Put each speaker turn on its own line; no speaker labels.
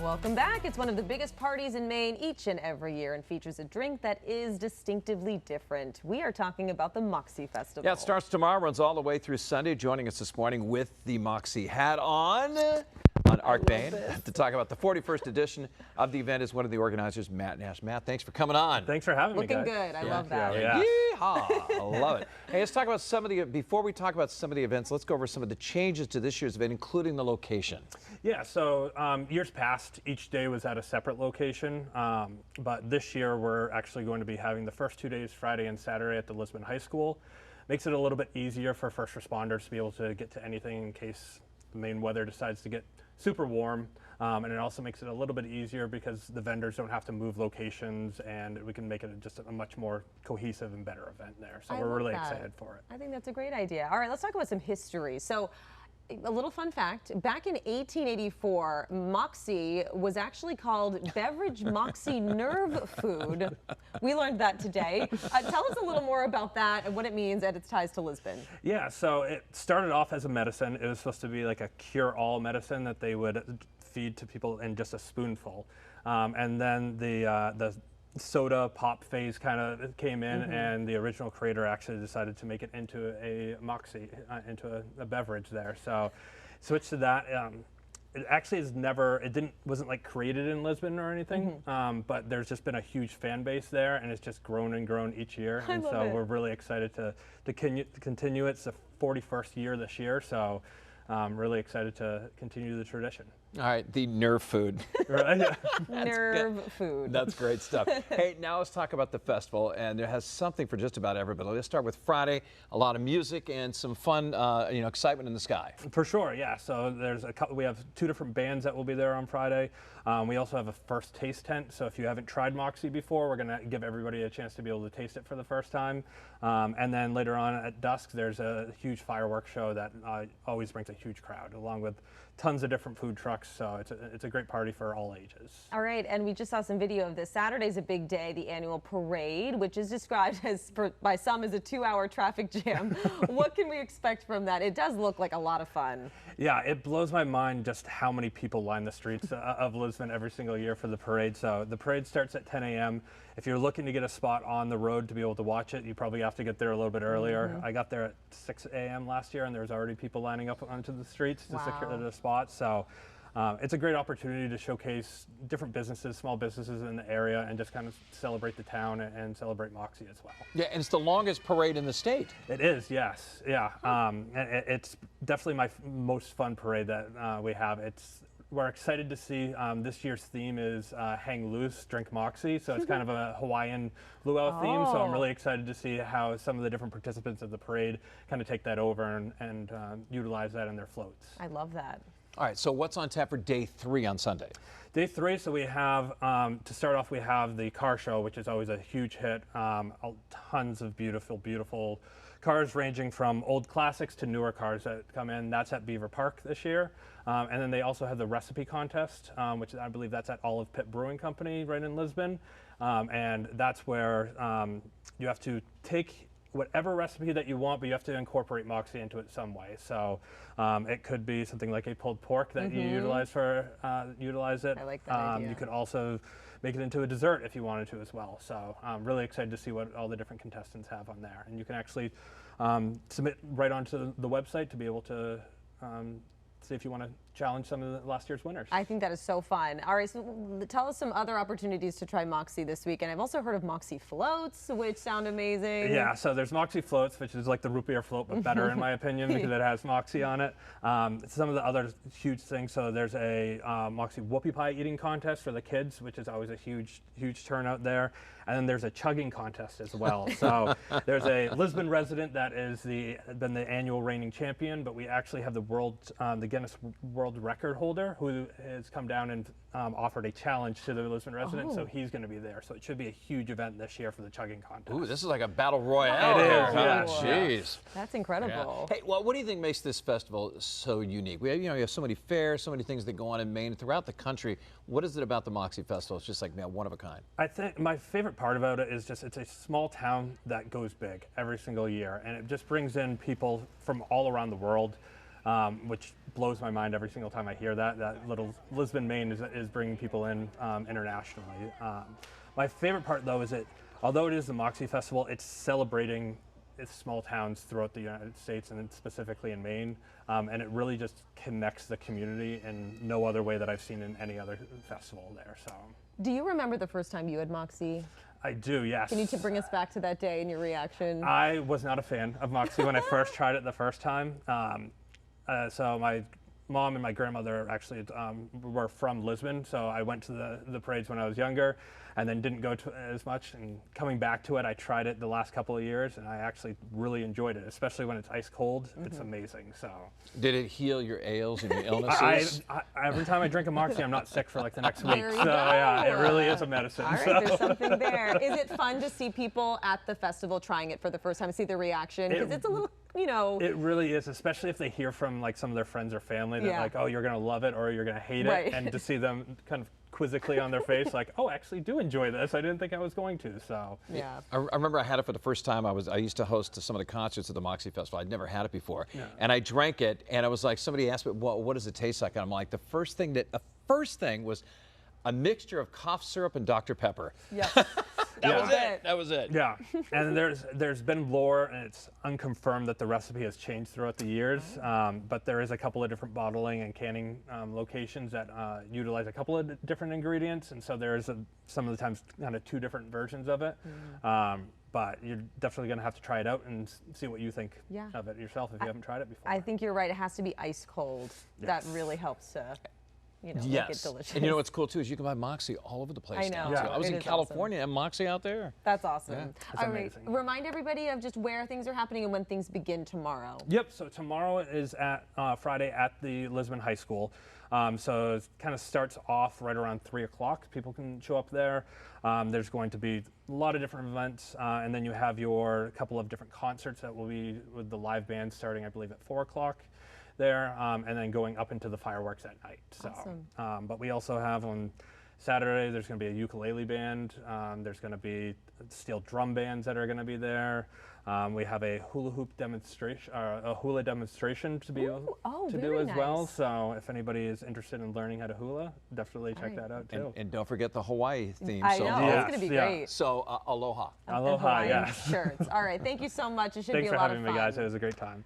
Welcome back. It's one of the biggest parties in Maine each and every year and features a drink that is distinctively different. We are talking about the Moxie Festival.
Yeah, it starts tomorrow, runs all the way through Sunday. Joining us this morning with the Moxie hat on Art Bain to talk about the 41st edition of the event is one of the organizers, Matt Nash. Matt, thanks for coming on.
Thanks for having me, guys.
Looking good. I love that.
Yeah.
Yeehaw. I love it. Hey, let's talk about some of the, before we talk about some of the events, let's go over some of the changes to this year's event, including the location.
Yeah, so years past, each day was at a separate location, but this year we're actually going to be having the first 2 days, Friday and Saturday, at the Lisbon High School. Makes it a little bit easier for first responders to be able to get to anything in case the Maine weather decides to get super warm. And it also makes it a little bit easier because the vendors don't have to move locations, and we can make it just a much more cohesive and better event there. So we're really excited for it.
I think that's a great idea. All right, let's talk about some history. So a little fun fact, back in 1884, Moxie was actually called Beverage Moxie Nerve Food. We learned that today. Tell us a little more about that and what it means and its ties to Lisbon.
Yeah, so it started off as a medicine. It was supposed to be like a cure-all medicine that they would feed to people in just a spoonful. And then the soda pop phase kind of came in, and the original creator actually decided to make it into a Moxie, into a beverage there. So switched to that. It actually is wasn't like created in Lisbon or anything, but there's just been a huge fan base there, and it's just grown and grown each year. And so we're really excited to continue. It's the 41st year this year, so really excited to continue the tradition.
All right, the nerve food.
Right? Yeah.
Nerve food.
That's great stuff. Hey, now let's talk about the festival, and it has something for just about everybody. Let's start with Friday. A lot of music and some fun, excitement in the sky.
For sure, yeah. So there's we have 2 different bands that will be there on Friday. We also have a first taste tent. So if you haven't tried Moxie before, we're going to give everybody a chance to be able to taste it for the first time. And then later on at dusk, there's a huge fireworks show that always brings a huge crowd, along with tons of different food trucks. So it's a great party for all ages.
All right, and we just saw some video of this. Saturday's a big day, the annual parade, which is described as by some as a 2-hour traffic jam. What can we expect from that? It does look like a lot of fun.
Yeah, it blows my mind just how many people line the streets of Lisbon every single year for the parade. So the parade starts at 10 a.m. If you're looking to get a spot on the road to be able to watch it, you probably have to get there a little bit earlier. I got there at 6 a.m. last year, and there was already people lining up onto the streets to secure the spots. So it's a great opportunity to showcase different businesses, small businesses in the area, and just kind of celebrate the town and celebrate Moxie as well.
Yeah, and it's the longest parade in the state.
It is, yes. Yeah. It's definitely my most fun parade that we have. We're excited to see this year's theme is Hang Loose, Drink Moxie. So it's kind of a Hawaiian luau theme. So I'm really excited to see how some of the different participants of the parade kind of take that over and utilize that in their floats.
I love that.
All right, so what's on tap for day 3 on Sunday?
Day 3, so we have, to start off, we have the car show, which is always a huge hit. Tons of beautiful, beautiful cars ranging from old classics to newer cars that come in. That's at Beaver Park this year. And then they also have the recipe contest, which I believe that's at Olive Pit Brewing Company right in Lisbon. And that's where you have to take whatever recipe that you want, but you have to incorporate Moxie into it some way. So it could be something like a pulled pork that you utilize it.
I like that idea.
You could also make it into a dessert if you wanted to as well. So I'm really excited to see what all the different contestants have on there. And you can actually submit right onto the website to be able to see if you want to challenge some of the last year's winners.
I think that is so fun. All right, so tell us some other opportunities to try Moxie this week. And I've also heard of Moxie floats, which sound amazing.
Yeah, so there's Moxie floats, which is like the root beer float, but better in my opinion because it has Moxie on it. Some of the other huge things, so there's a Moxie whoopie pie eating contest for the kids, which is always a huge, huge turnout there. And then there's a chugging contest as well. So there's a Lisbon resident that is been the annual reigning champion, but we actually have the Guinness World Record holder who has come down and offered a challenge to the Lisbon resident, so he's going to be there. So it should be a huge event this year for the chugging contest.
Ooh, this is like a battle royale.
It is,
here.
yeah.
Jeez.
That's incredible.
Yeah. Hey, well, what do you think makes this festival so unique? We have, you have so many fairs, so many things that go on in Maine, throughout the country. What is it about the Moxie Festival? It's just like, man, one of a kind.
I think my favorite part about it is just it's a small town that goes big every single year, and it just brings in people from all around the world. which blows my mind every single time I hear that. That little Lisbon, Maine is bringing people in internationally. My favorite part, though, is that although it is the Moxie Festival, it's celebrating its small towns throughout the United States and specifically in Maine, and it really just connects the community in no other way that I've seen in any other festival there. So.
Do you remember the first time you had Moxie?
I do, yes.
Can you bring us back to that day and your reaction?
I was not a fan of Moxie when I first tried it the first time. So my mom and my grandmother actually were from Lisbon, so I went to the parades when I was younger and then didn't go to as much. And coming back to it, I tried it the last couple of years and I actually really enjoyed it, especially when it's ice cold. It's amazing. So.
Did it heal your ails and your illnesses?
Every time I drink a Moxie, I'm not sick for like the next week. So yeah, it really is a medicine.
All right, there's something there. Is it fun to see people at the festival trying it for the first time, see their reaction? Because it's a little, you know.
It really is, especially if they hear from like some of their friends or family that like, oh, you're gonna love it or you're gonna hate it, and to see them kind of quizzically on their face like, oh, I actually do enjoy this. I didn't think I was going to. So
yeah.
I remember I had it for the first time. I used to host some of the concerts at the Moxie Festival. I'd never had it before, and I drank it, and I was like, somebody asked me, well, what does it taste like? And I'm like, the first thing was a mixture of cough syrup and Dr. Pepper.
Yeah.
That was it.
Yeah, and there's been lore, and it's unconfirmed that the recipe has changed throughout the years, but there is a couple of different bottling and canning locations that utilize a couple of different ingredients, and so there's some of the times kind of two different versions of it. But you're definitely going to have to try it out and see what you think of it yourself if you haven't tried it before.
I think you're right. It has to be ice cold. That really helps to, you know, make it delicious.
And you know what's cool too is you can buy Moxie all over the place.
I know.
Now, too. I was
It
in
is
California and Moxie out there.
That's awesome.
Yeah.
It's
All right,
amazing.
remind everybody of just where things are happening and when things begin tomorrow.
Yep, so tomorrow is at Friday at the Lisbon High School. So it kind of starts off right around 3 o'clock. People can show up there. There's going to be a lot of different events, and then you have your couple of different concerts that will be with the live band starting, I believe, at 4 o'clock there, and then going up into the fireworks at night. So,
Awesome.
but we also have on Saturday, there's going to be a ukulele band. There's going to be steel drum bands that are going to be there. We have a hula hoop demonstration, a hula demonstration to do as well. So if anybody is interested in learning how to hula, definitely check that out too.
And don't forget the Hawaii theme.
I
so
know, it's going to be great.
So aloha.
Aloha,
Hawaiian
yeah.
shirts. All right, thank you so much. It should
Thanks
be a
for
lot
having
of fun.
me, guys. It was a great time.